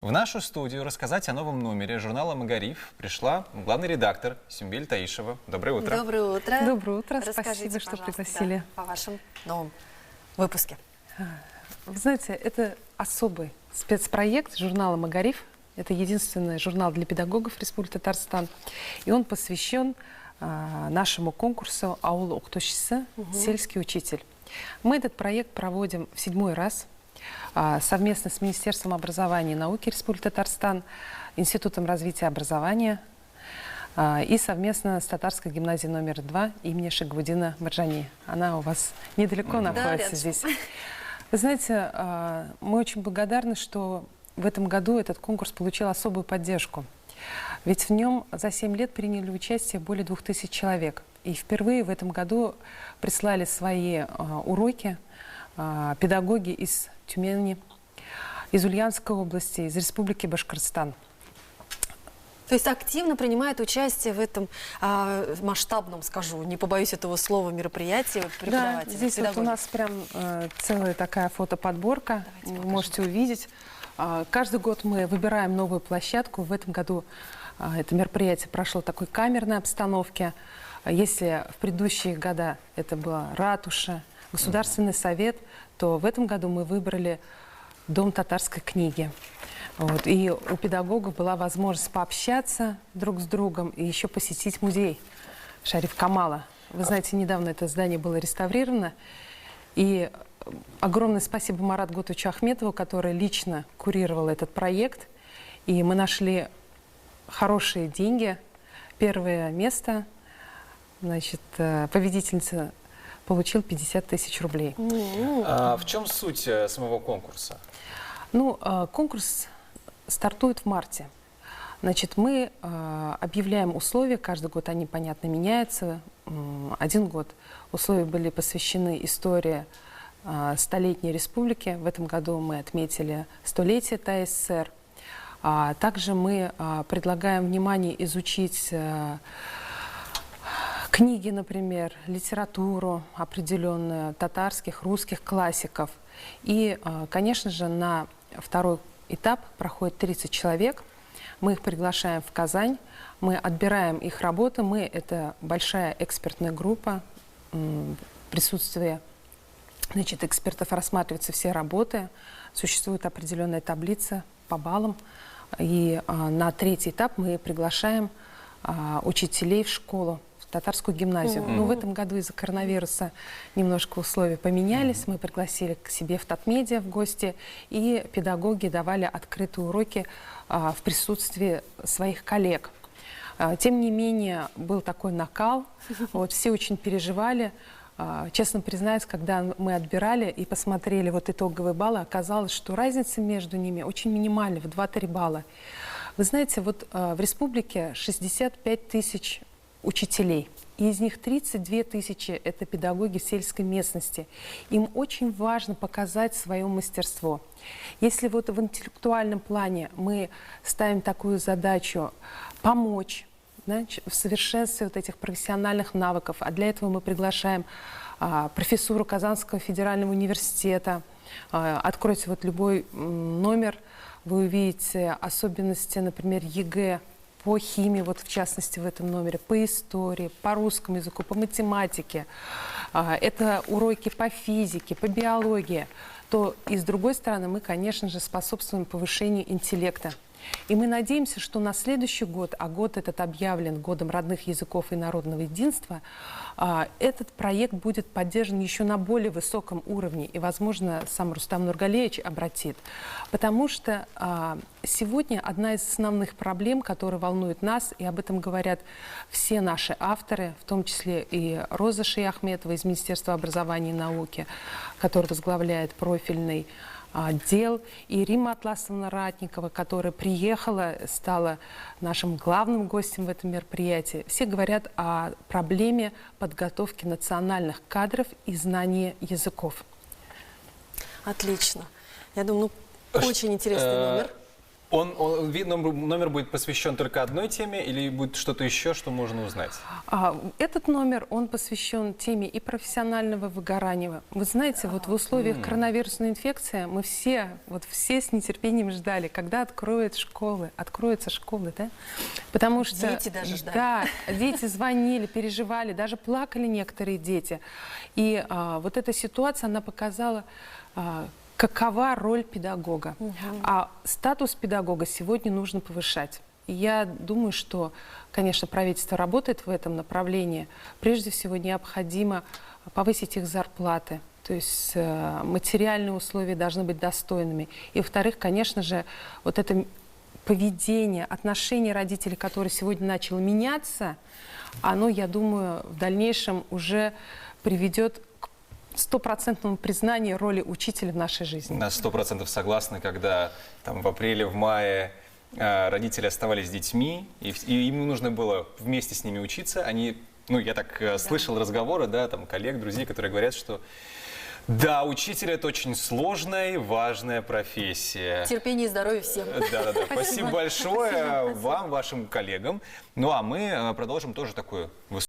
В нашу студию рассказать о новом номере журнала «Магариф» пришла главный редактор Сюмбель Таишева. Доброе утро. Доброе утро. Доброе утро. Расскажите, Спасибо, что пожалуйста, пригласили. о вашем новом выпуске. Вы знаете, это особый спецпроект журнала «Магариф». Это единственный журнал для педагогов Республики Татарстан. И он посвящен нашему конкурсу «Ауыл укытучысы», «Сельский учитель». Мы этот проект проводим в 7-й раз совместно с Министерством образования и науки Республики Татарстан, Институтом развития образования и совместно с Татарской гимназией номер 2 имени Шагабуддина Марджани. Она у вас недалеко находится здесь. Вы знаете, мы очень благодарны, что в этом году этот конкурс получил особую поддержку. Ведь в нем за 7 лет приняли участие более 2000 человек. И впервые в этом году прислали свои уроки педагоги из Тюмени, из Ульяновской области, из Республики Башкортостан. То есть активно принимает участие в этом масштабном, скажу, не побоюсь этого слова, мероприятии преподаватели, да, здесь вот у нас прям целая такая фотоподборка, вы можете увидеть. Каждый год мы выбираем новую площадку. В этом году это мероприятие прошло в такой камерной обстановке. Если в предыдущие года это была ратуша, Государственный совет, то в этом году мы выбрали Дом татарской книги. Вот. И у педагогов была возможность пообщаться друг с другом и еще посетить музей Шариф Камала. Вы знаете, недавно это здание было реставрировано. И огромное спасибо Марату Гутовичу Ахметову, который лично курировал этот проект. И мы нашли хорошие деньги. Первое место, значит, победительница получил 50 тысяч рублей. В чем суть самого конкурса? Ну, конкурс стартует в марте. Значит, мы объявляем условия, каждый год они, понятно, меняются. Один год условия были посвящены истории столетней республики. В этом году мы отметили столетие ТАССР. Также мы предлагаем внимание изучить книги, например, литературу определенную, татарских, русских классиков. И, конечно же, на второй этап проходит 30 человек. Мы их приглашаем в Казань, мы отбираем их работы. Это большая экспертная группа, присутствие, значит, экспертов, рассматриваются все работы. Существует определенная таблица по баллам. И на третий этап мы приглашаем учителей в школу, татарскую гимназию. Но в этом году из-за коронавируса немножко условия поменялись. Мы пригласили к себе в Татмедиа в гости, и педагоги давали открытые уроки в присутствии своих коллег. Тем не менее, был такой накал, вот, все очень переживали. Честно признаюсь, когда мы отбирали и посмотрели вот итоговые баллы, оказалось, что разница между ними очень минимальная, в 2-3 балла. Вы знаете, вот в республике 65 тысяч учителей. И из них 32 тысячи – это педагоги в сельской местности. Им очень важно показать свое мастерство. Если вот в интеллектуальном плане мы ставим такую задачу помочь, да, в совершенстве вот этих профессиональных навыков, а для этого мы приглашаем профессуру Казанского федерального университета. Откройте вот любой номер, вы увидите особенности, например, ЕГЭ, по химии, вот в частности в этом номере, по истории, по русскому языку, по математике, это уроки по физике, по биологии, то и с другой стороны мы, конечно же, способствуем повышению интеллекта. И мы надеемся, что на следующий год, а год этот объявлен годом родных языков и народного единства, этот проект будет поддержан еще на более высоком уровне. И, возможно, сам Рустам Нургалиевич обратит. Потому что сегодня одна из основных проблем, которая волнует нас, и об этом говорят все наши авторы, в том числе и Роза Шаяхметова из Министерства образования и науки, который возглавляет профильный отдел, и Римма Атласовна Ратникова, которая приехала, стала нашим главным гостем в этом мероприятии. Все говорят о проблеме подготовки национальных кадров и знания языков. Отлично. Я думаю, очень интересный номер. Номер будет посвящен только одной теме или будет что-то еще, что можно узнать? Этот номер, он посвящен теме и профессионального выгорания. Вы знаете, вот в условиях коронавирусной инфекции мы все с нетерпением ждали, когда откроются школы, да? Потому что... Дети даже ждали. Да, дети звонили, переживали, даже плакали некоторые дети. И вот эта ситуация, она показала... какова роль педагога. А статус педагога сегодня нужно повышать. И я думаю, что, конечно, правительство работает в этом направлении. Прежде всего, необходимо повысить их зарплаты. То есть материальные условия должны быть достойными. И, во-вторых, конечно же, вот это поведение, отношение родителей, которое сегодня начало меняться, оно, я думаю, в дальнейшем уже приведет к стопроцентному признанию роли учителя в нашей жизни. На 100% согласны, когда там, в апреле, в мае родители оставались с детьми, и им нужно было вместе с ними учиться. Они, ну, я так слышал разговоры, да, там, коллег, друзей, которые говорят, что да, учитель — это очень сложная и важная профессия. Терпение и здоровья всем. Да-да-да. Спасибо большое вам, вашим коллегам. Ну, а мы продолжим тоже такую